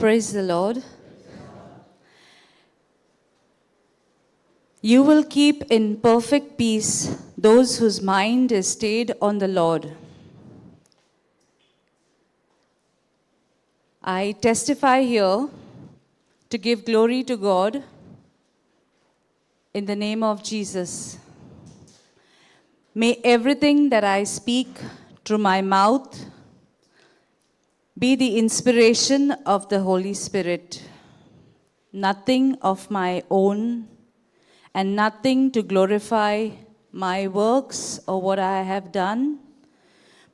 Praise the Lord. You will keep in perfect peace those whose mind is stayed on the Lord. I testify here to give glory to God in the name of Jesus. May everything that I speak through my mouth be the inspiration of the Holy Spirit. Nothing of my own and nothing to glorify my works or what I have done,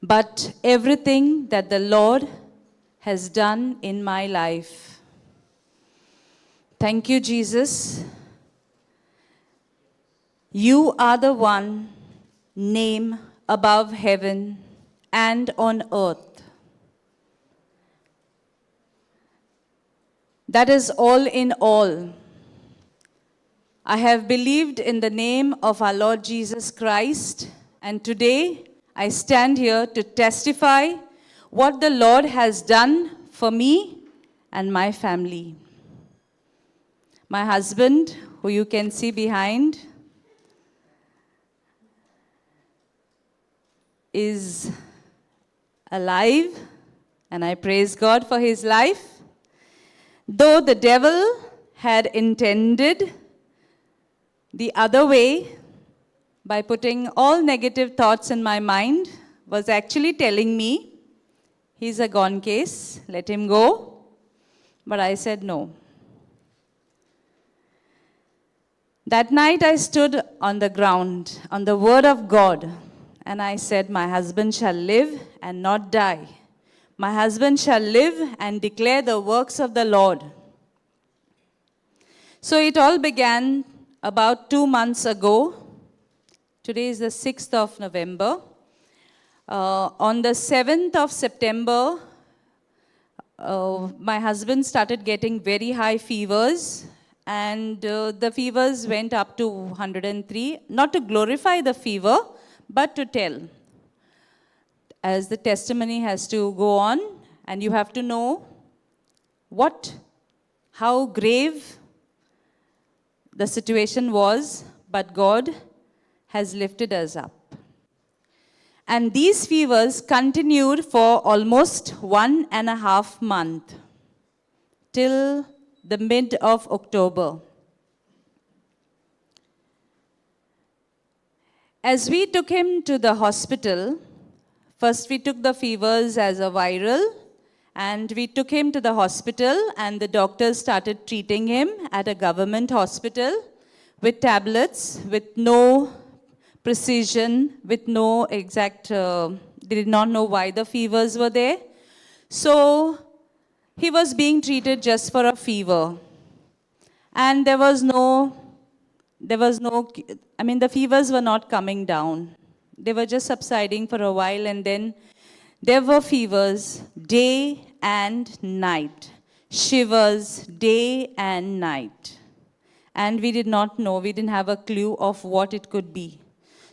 but everything that the Lord has done in my life. Thank you, Jesus. You are the one name above heaven and on earth. That is all in all. I have believed in the name of our Lord Jesus Christ, and today I stand here to testify what the Lord has done for me and my family. My husband, who you can see behind, is alive, and I praise God for his life. Though the devil had intended the other way by putting all negative thoughts in my mind, was actually telling me, he's a gone case, let him go. But I said no. That night I stood on the ground, on the word of God, and I said, my husband shall live and not die. My husband shall live and declare the works of the Lord. So it all began about 2 months ago. Today is the 6th of November. On the 7th of September, my husband started getting very high fevers, and the fevers went up to 103. Not to glorify the fever, but to tell. As the testimony has to go on, and you have to know how grave the situation was, but God has lifted us up. And these fevers continued for almost 1.5 months, till the mid of October. As we took him to the hospital, first we took the fevers as a viral, and we took him to the hospital, and the doctors started treating him at a government hospital with tablets, with no precision, with no exact, they did not know why the fevers were there. So he was being treated just for a fever. And the fevers were not coming down. They were just subsiding for a while, and then there were fevers day and night, shivers day and night. And we did not know, we didn't have a clue of what it could be.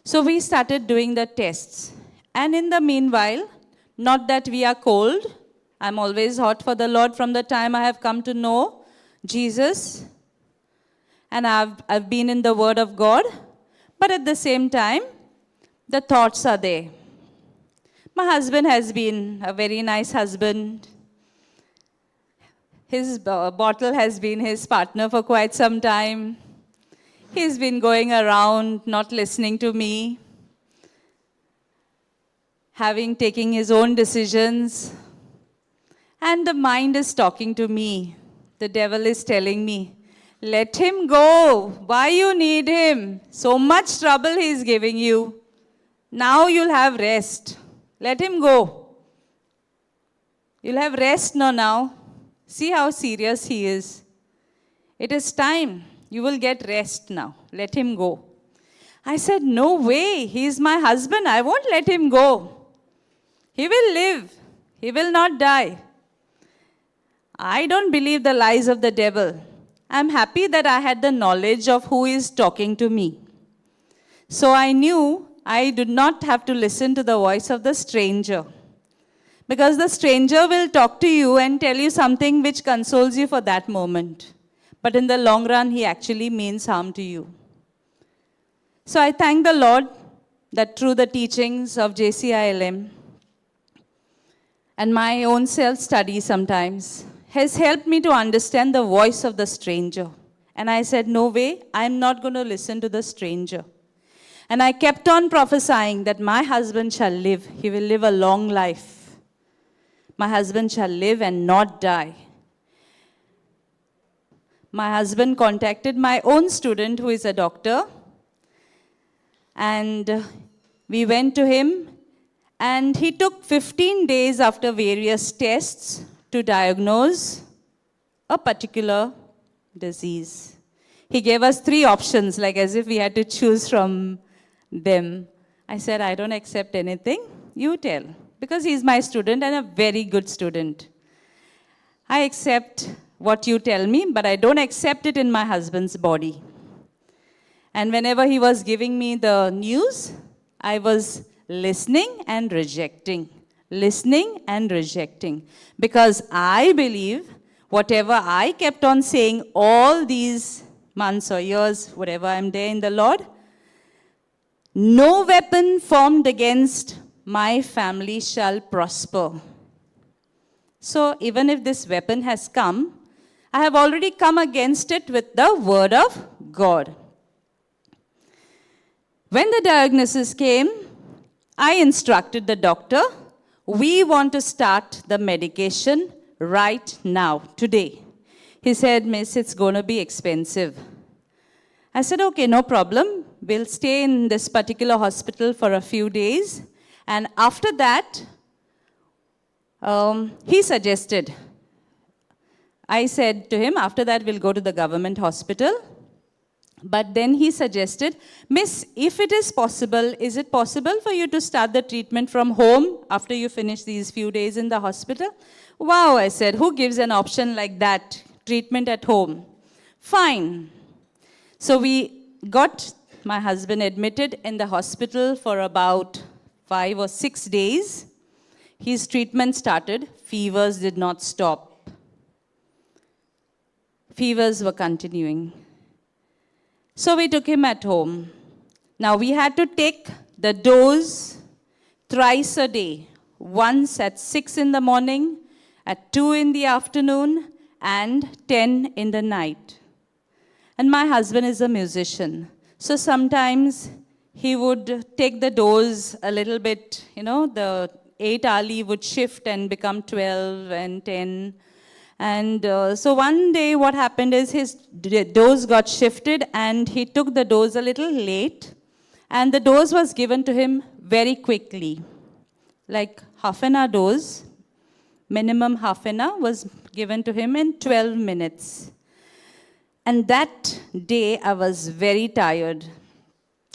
So we started doing the tests. And in the meanwhile, not that we are cold, I'm always hot for the Lord from the time I have come to know Jesus. And I've been in the Word of God. But at the same time, the thoughts are there. My husband has been a very nice husband. His bottle has been his partner for quite some time. He's been going around, not listening to me, taking his own decisions. And the mind is talking to me. The devil is telling me, let him go. Why you need him? So much trouble he's giving you. Now you'll have rest. Let him go. You'll have rest now. See how serious he is. It is time. You will get rest now. Let him go. I said, no way. He is my husband. I won't let him go. He will live. He will not die. I don't believe the lies of the devil. I'm happy that I had the knowledge of who is talking to me. So I knew I did not have to listen to the voice of the stranger. Because the stranger will talk to you and tell you something which consoles you for that moment. But in the long run, he actually means harm to you. So I thank the Lord that through the teachings of JCILM and my own self-study sometimes has helped me to understand the voice of the stranger. And I said, no way, I'm not going to listen to the stranger. And I kept on prophesying that my husband shall live. He will live a long life. My husband shall live and not die. My husband contacted my own student who is a doctor. And we went to him. And he took 15 days after various tests to diagnose a particular disease. He gave us 3 options, like as if we had to choose from them. I said, I don't accept anything. You tell. Because he's my student and a very good student. I accept what you tell me, but I don't accept it in my husband's body. And whenever he was giving me the news, I was listening and rejecting. Listening and rejecting. Because I believe whatever I kept on saying all these months or years, whatever I'm there in the Lord, no weapon formed against my family shall prosper. So even if this weapon has come, I have already come against it with the word of God. When the diagnosis came, I instructed the doctor, we want to start the medication right now, today. He said, Miss, it's going to be expensive. I said, okay, no problem. We'll stay in this particular hospital for a few days. And after that, he suggested, I said to him, after that we'll go to the government hospital. But then he suggested, Miss, if it is it possible for you to start the treatment from home after you finish these few days in the hospital? Wow, I said, who gives an option like that? Treatment at home. Fine. So we got my husband admitted in the hospital for about 5 or 6 days. His treatment started. Fevers did not stop. Fevers were continuing. So we took him at home. Now we had to take the dose thrice a day. Once at 6 in the morning, at 2 in the afternoon, and 10 in the night. And my husband is a musician. So sometimes he would take the dose a little bit, the 8-hourly would shift and become 12 and 10. And so one day what happened is his dose got shifted and he took the dose a little late. And the dose was given to him very quickly. Like half an hour dose, minimum half an hour was given to him in 12 minutes. And that day I was very tired.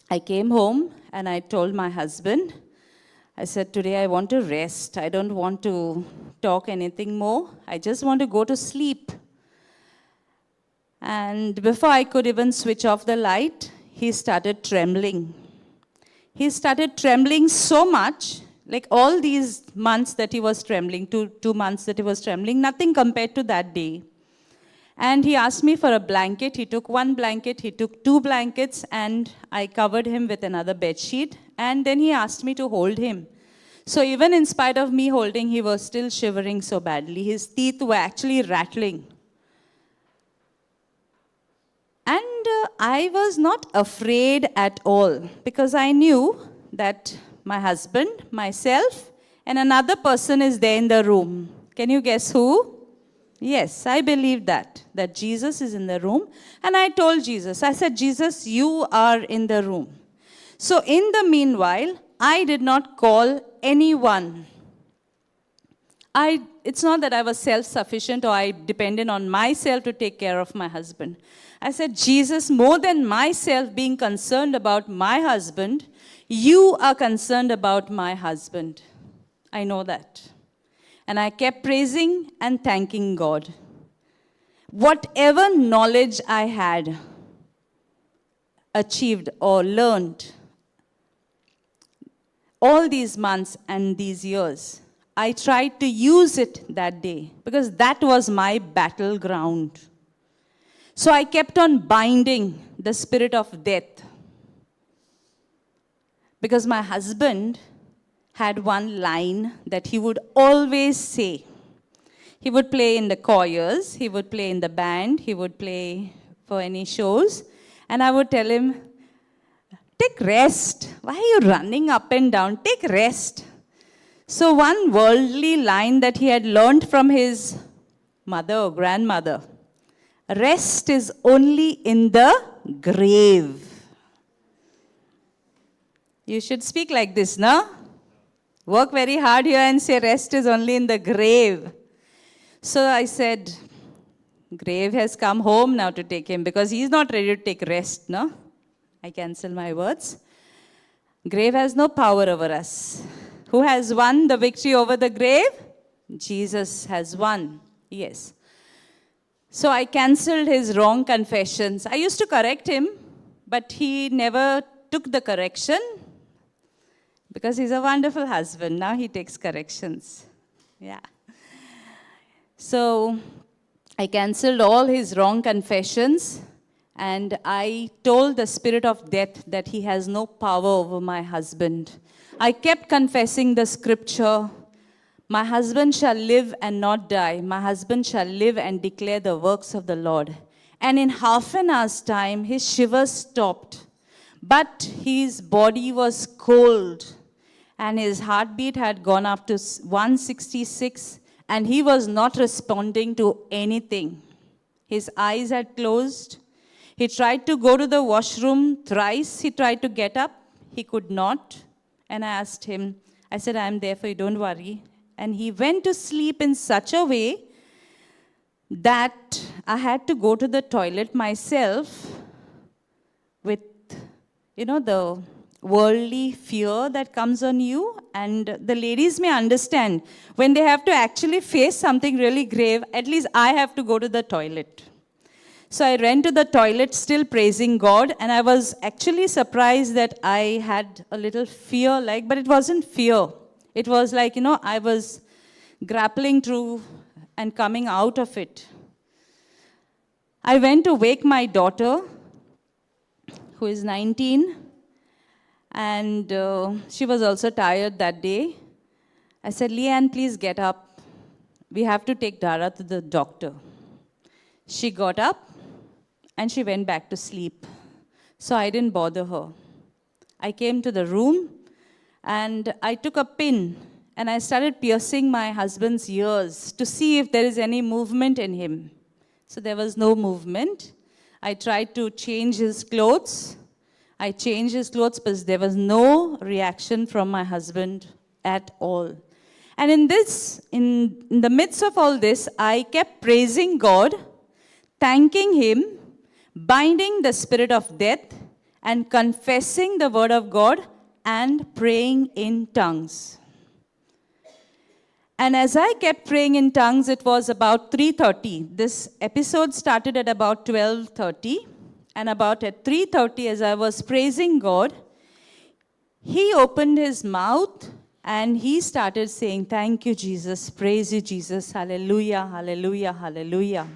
I came home and I told my husband, I said, today I want to rest. I don't want to talk anything more. I just want to go to sleep. And before I could even switch off the light, he started trembling. He started trembling so much, like all these months that he was trembling, 2 months that he was trembling, nothing compared to that day. And he asked me for a blanket. He took 1 blanket, he took 2 blankets, and I covered him with another bed sheet. And then he asked me to hold him. So even in spite of me holding, he was still shivering so badly. His teeth were actually rattling. And I was not afraid at all, because I knew that my husband, myself, and another person is there in the room. Can you guess who? Yes, I believe that Jesus is in the room. And I told Jesus, I said, Jesus, you are in the room. So in the meanwhile, I did not call anyone. It's not that I was self-sufficient or I depended on myself to take care of my husband. I said, Jesus, more than myself being concerned about my husband, you are concerned about my husband. I know that. And I kept praising and thanking God. Whatever knowledge I had achieved or learned all these months and these years, I tried to use it that day because that was my battleground. So I kept on binding the spirit of death. Because my husband had one line that he would always say. He would play in the choirs, he would play in the band, he would play for any shows. And I would tell him, take rest. Why are you running up and down? Take rest. So one worldly line that he had learned from his mother or grandmother, rest is only in the grave. You should speak like this, no? Work very hard here and say rest is only in the grave. So I said, grave has come home now to take him because he's not ready to take rest, no? I cancel my words. Grave has no power over us. Who has won the victory over the grave? Jesus has won. Yes. So I cancelled his wrong confessions. I used to correct him, but he never took the correction because he's a wonderful husband. Now he takes corrections. Yeah. So I cancelled all his wrong confessions and I told the spirit of death that he has no power over my husband. I kept confessing the scripture, my husband shall live and not die. My husband shall live and declare the works of the Lord. And in half an hour's time, his shivers stopped. But his body was cold and his heartbeat had gone up to 166 and he was not responding to anything. His eyes had closed. He tried to go to the washroom thrice. He tried to get up. He could not. And I asked him, I said, I'm there for you, don't worry. And he went to sleep in such a way that I had to go to the toilet myself with, the worldly fear that comes on you. And the ladies may understand, when they have to actually face something really grave, at least I have to go to the toilet. So I ran to the toilet still praising God, and I was actually surprised that I had a little fear, but it wasn't fear. It was I was grappling through and coming out of it. I went to wake my daughter, who is 19, and she was also tired that day. I said, Leanne, please get up. We have to take Dara to the doctor. She got up and she went back to sleep. So I didn't bother her. I came to the room and I took a pin and I started piercing my husband's ears to see if there is any movement in him. So there was no movement. I tried to change his clothes. I changed his clothes, but there was no reaction from my husband at all. And in the midst of all this, I kept praising God, thanking Him, binding the spirit of death, and confessing the word of God, and praying in tongues. And as I kept praying in tongues, it was about 3:30. This episode started at about 12:30. And about at 3:30, as I was praising God, he opened his mouth and he started saying, thank you, Jesus. Praise you, Jesus. Hallelujah, hallelujah, hallelujah.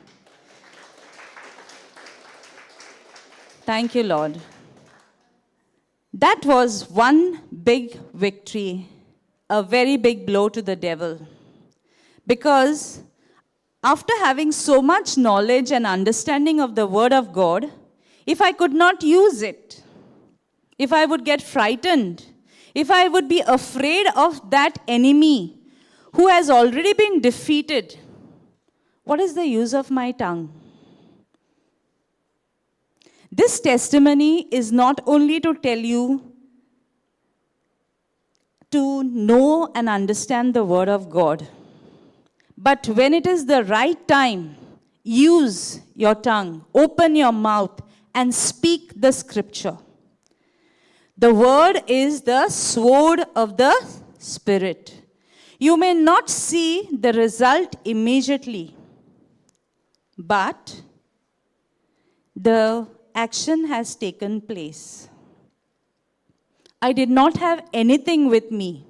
Thank you, Lord. That was one big victory, a very big blow to the devil. Because after having so much knowledge and understanding of the Word of God, if I could not use it, if I would get frightened, if I would be afraid of that enemy who has already been defeated, what is the use of my tongue? This testimony is not only to tell you to know and understand the Word of God, but when it is the right time, use your tongue, open your mouth, and speak the scripture. The word is the sword of the Spirit. You may not see the result immediately, but the action has taken place. I did not have anything with me.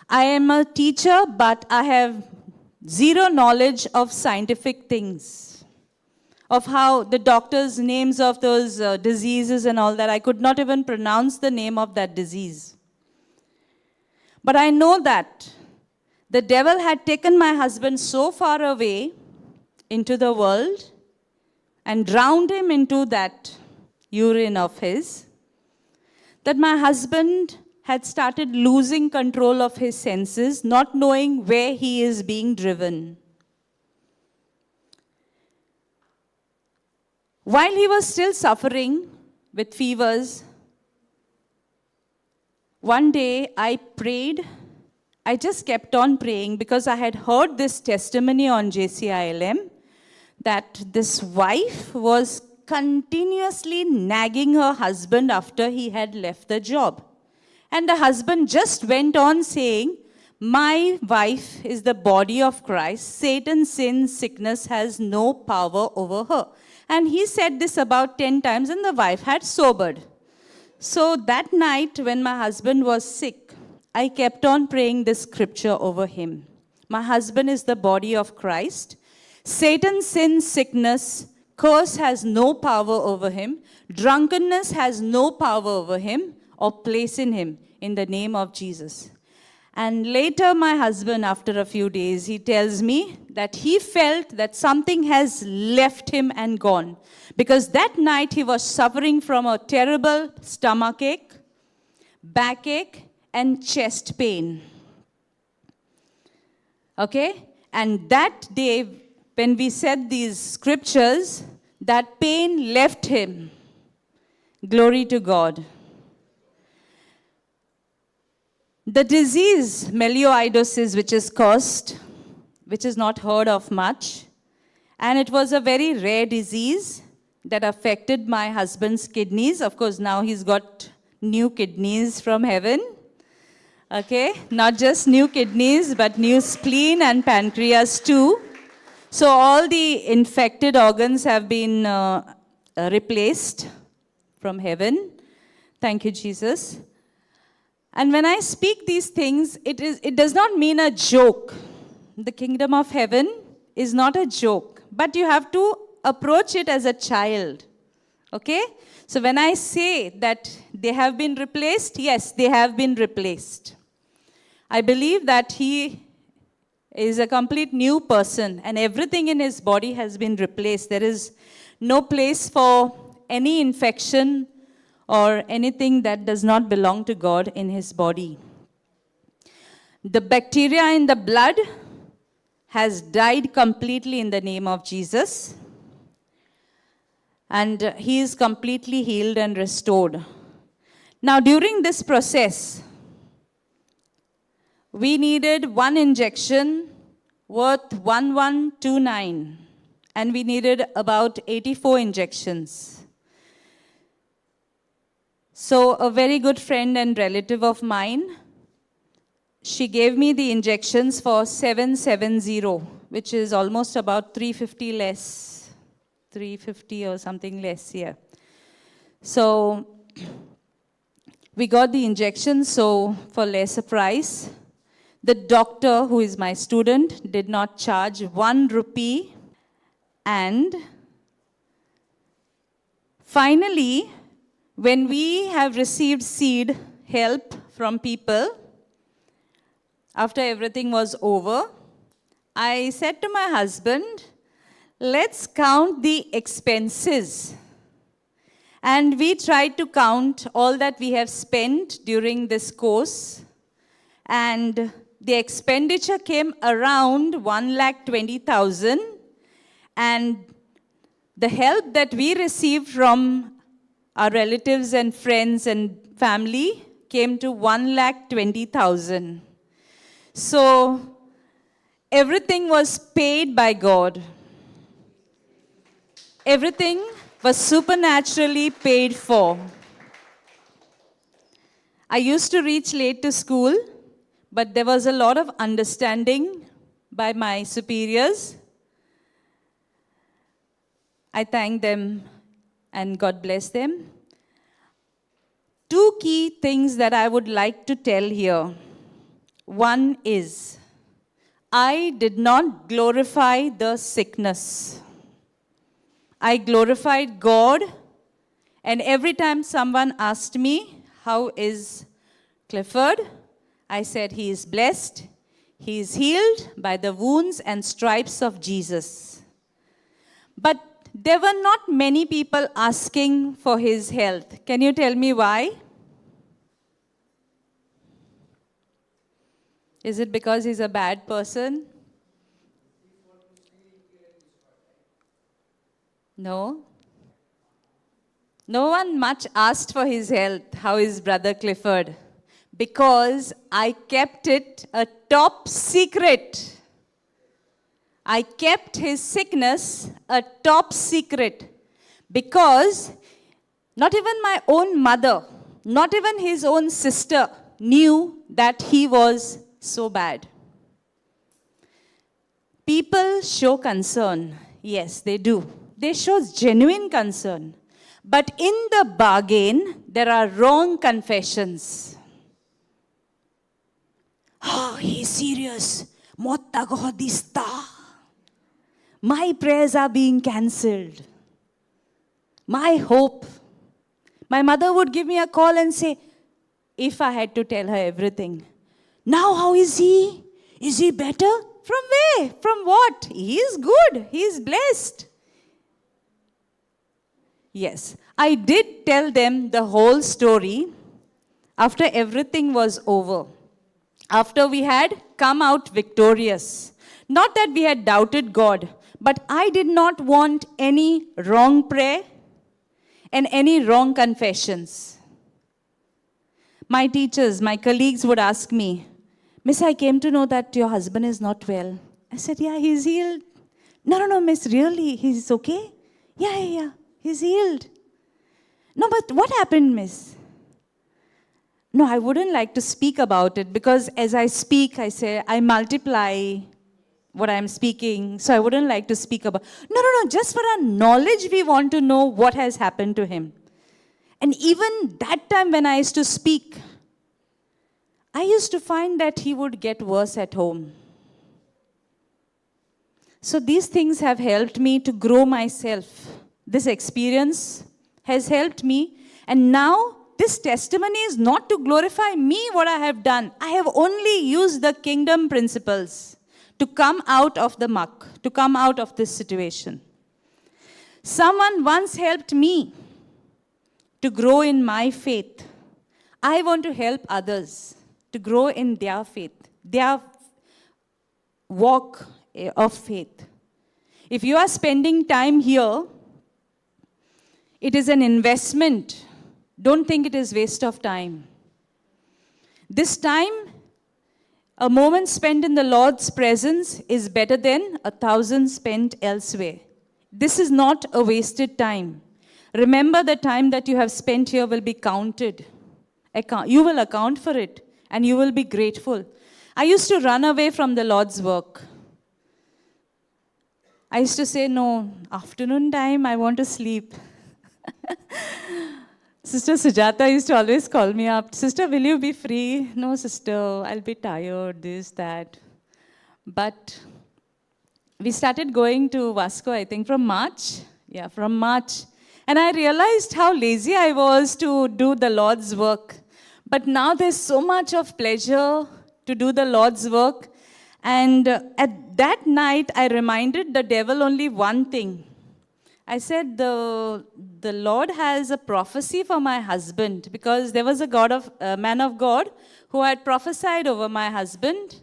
I am a teacher, but I have zero knowledge of scientific things, of how the doctors' names of those diseases and all that. I could not even pronounce the name of that disease. But I know that the devil had taken my husband so far away into the world and drowned him into that urine of his, that my husband had started losing control of his senses, not knowing where he is being driven. While he was still suffering with fevers, one day I prayed. I just kept on praying because I had heard this testimony on JCILM that this wife was continuously nagging her husband after he had left the job. And the husband just went on saying, my wife is the body of Christ. Satan, sin, sickness has no power over her. And he said this about 10 times and the wife had sobered. So that night when my husband was sick, I kept on praying this scripture over him. My husband is the body of Christ. Satan, sin, sickness, curse has no power over him. Drunkenness has no power over him or place in him, in the name of Jesus. And later my husband, after a few days, he tells me that he felt that something has left him and gone. Because that night he was suffering from a terrible stomachache, backache, and chest pain. Okay? And that day, when we said these scriptures, that pain left him. Glory to God. The disease, melioidosis, which is caused, which is not heard of much, and it was a very rare disease that affected my husband's kidneys. Of course, now he's got new kidneys from heaven. Okay, not just new kidneys, but new spleen and pancreas too. So all the infected organs have been replaced from heaven. Thank you, Jesus. And when I speak these things, it does not mean a joke. The kingdom of heaven is not a joke, but you have to approach it as a child. Okay? So when I say that they have been replaced, yes, they have been replaced. I believe that he is a complete new person and everything in his body has been replaced. There is no place for any infection or anything that does not belong to God in his body. The bacteria in the blood has died completely in the name of Jesus. And he is completely healed and restored. Now, during this process, we needed one injection worth 1129. And we needed about 84 injections. So a very good friend and relative of mine, she gave me the injections for 770, which is almost about 350 less, 350 or something less here. So we got the injections, so for lesser price. The doctor, who is my student, did not charge 1 rupee. And finally, when we have received seed help from people, after everything was over, I said to my husband, let's count the expenses. And we tried to count all that we have spent during this course. And the expenditure came around 1,20,000. And the help that we received from our relatives and friends and family came to 1,20,000. So everything was paid by God. Everything was supernaturally paid for. I used to reach late to school, but there was a lot of understanding by my superiors. I thank them and God bless them. 2 key things that I would like to tell here. One is, I did not glorify the sickness. I glorified God, and every time someone asked me, how is Clifford? I said, he is blessed. He is healed by the wounds and stripes of Jesus. But there were not many people asking for his health. Can you tell me why? Is it because he's a bad person? No. No one much asked for his health. How is Brother Clifford? Because I kept it a top secret. I kept his sickness a top secret. Because not even my own mother, not even his own sister knew that he was so bad. People show concern. Yes, they do. They show genuine concern. But in the bargain, there are wrong confessions. Oh, he's serious. My prayers are being cancelled. My hope. My mother would give me a call and say, if I had to tell her everything, now how is he? Is he better? From where? From what? He is good. He is blessed. Yes, I did tell them the whole story after everything was over. After we had come out victorious. Not that we had doubted God, but I did not want any wrong prayer and any wrong confessions. My teachers, my colleagues would ask me, Miss, I came to know that your husband is not well. I said, yeah, he's healed. No, miss, really, he's okay? Yeah, he's healed. No, but what happened, miss? No, I wouldn't like to speak about it because as I speak, I say, I multiply what I'm speaking, so I wouldn't like to speak about. No, just for our knowledge, we want to know what has happened to him. And even that time when I used to speak, I used to find that he would get worse at home. So these things have helped me to grow myself. This experience has helped me. And now this testimony is not to glorify me, what I have done. I have only used the kingdom principles to come out of the muck, to come out of this situation. Someone once helped me to grow in my faith. I want to help others to grow in their faith, their walk of faith. If you are spending time here, it is an investment. Don't think it is waste of time. This time, a moment spent in the Lord's presence is better than 1,000 spent elsewhere. This is not a wasted time. Remember, the time that you have spent here will be counted. You will account for it. And you will be grateful. I used to run away from the Lord's work. I used to say, no, afternoon time, I want to sleep. Sister Sujata used to always call me up. Sister, will you be free? No, sister, I'll be tired, this, that. But we started going to Vasco, I think, from March. Yeah, from March. And I realized how lazy I was to do the Lord's work. But now there's so much of pleasure to do the Lord's work. And at that night, I reminded the devil only one thing. I said, the Lord has a prophecy for my husband, because there was a man of God who had prophesied over my husband.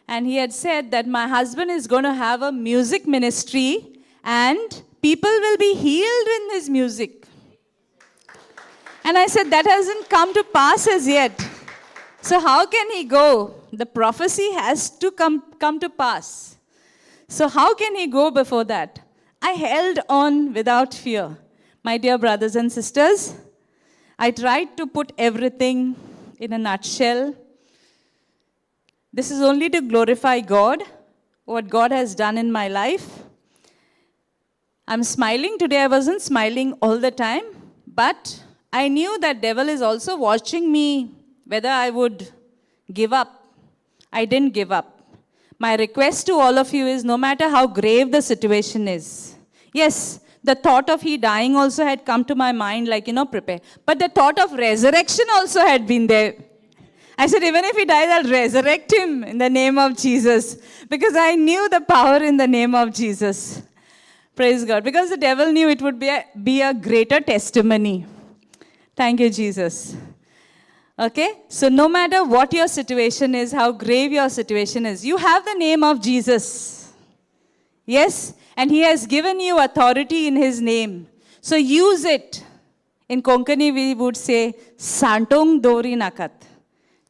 And he had said that my husband is going to have a music ministry and people will be healed in his music. And I said, that hasn't come to pass as yet. So how can he go? The prophecy has to come to pass. So how can he go before that? I held on without fear. My dear brothers and sisters, I tried to put everything in a nutshell. This is only to glorify God, what God has done in my life. I'm smiling today. I wasn't smiling all the time, but I knew that devil is also watching me, whether I would give up. I didn't give up. My request to all of you is, no matter how grave the situation is, yes, the thought of he dying also had come to my mind, like, prepare. But the thought of resurrection also had been there. I said, even if he dies, I'll resurrect him in the name of Jesus. Because I knew the power in the name of Jesus. Praise God. Because the devil knew it would be a greater testimony. Thank you, Jesus. Okay? So no matter what your situation is, how grave your situation is, you have the name of Jesus. Yes? And he has given you authority in his name. So use it. In Konkani, we would say, Santong Dori Nakat.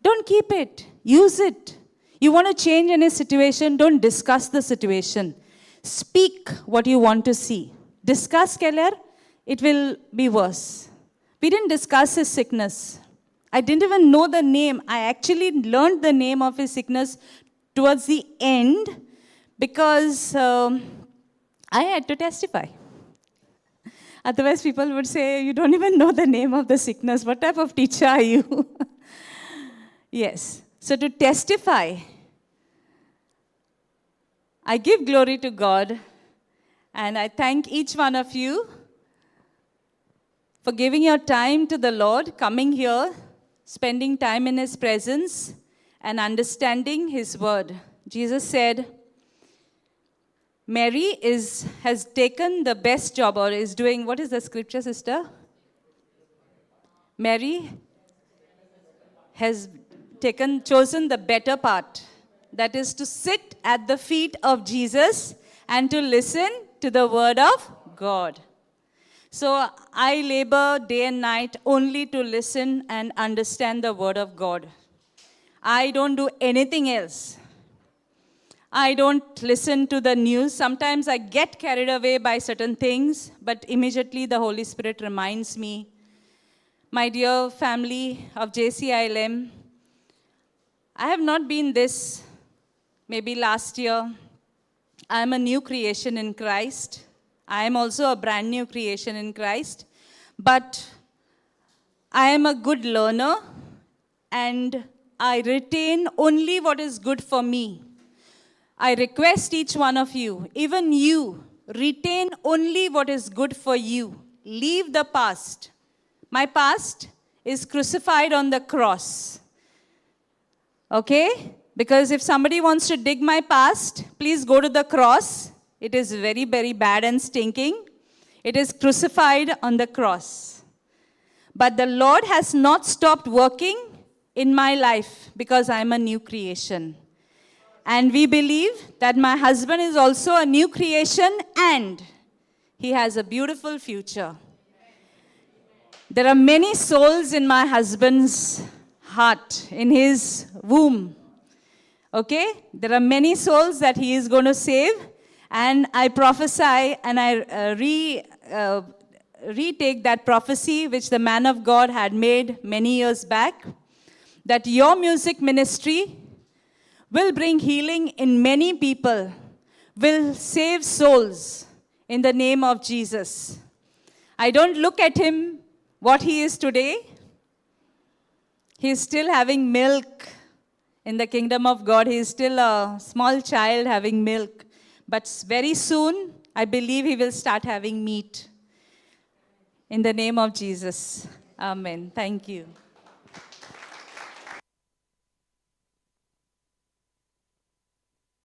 Don't keep it. Use it. You want to change any situation, don't discuss the situation. Speak what you want to see. Discuss, Keller, it will be worse. We didn't discuss his sickness. I didn't even know the name. I actually learned the name of his sickness towards the end because I had to testify. Otherwise, people would say, you don't even know the name of the sickness. What type of teacher are you? Yes. So to testify, I give glory to God, and I thank each one of you for giving your time to the Lord, coming here, spending time in his presence, and understanding his word. Jesus said, Mary has taken the best job, or is doing, what is the scripture, sister? Mary has chosen the better part. That is to sit at the feet of Jesus and to listen to the word of God. So I labor day and night only to listen and understand the word of God. I don't do anything else. I don't listen to the news. Sometimes I get carried away by certain things, but immediately the Holy Spirit reminds me, my dear family of JCILM, I have not been this maybe last year. I am a new creation in Christ. I am also a brand new creation in Christ. But I am a good learner, and I retain only what is good for me. I request each one of you, even you, retain only what is good for you. Leave the past. My past is crucified on the cross. Okay? Because if somebody wants to dig my past, please go to the cross. It is very, very bad and stinking. It is crucified on the cross. But the Lord has not stopped working in my life because I am a new creation. And we believe that my husband is also a new creation and he has a beautiful future. There are many souls in my husband's heart, in his womb. Okay? There are many souls that he is going to save. And I prophesy and I retake that prophecy which the man of God had made many years back, that your music ministry will bring healing in many people, will save souls in the name of Jesus. I don't look at him what he is today. He is still having milk in the kingdom of God. He is still a small child having milk. But very soon, I believe he will start having meat. In the name of Jesus. Amen. Thank you.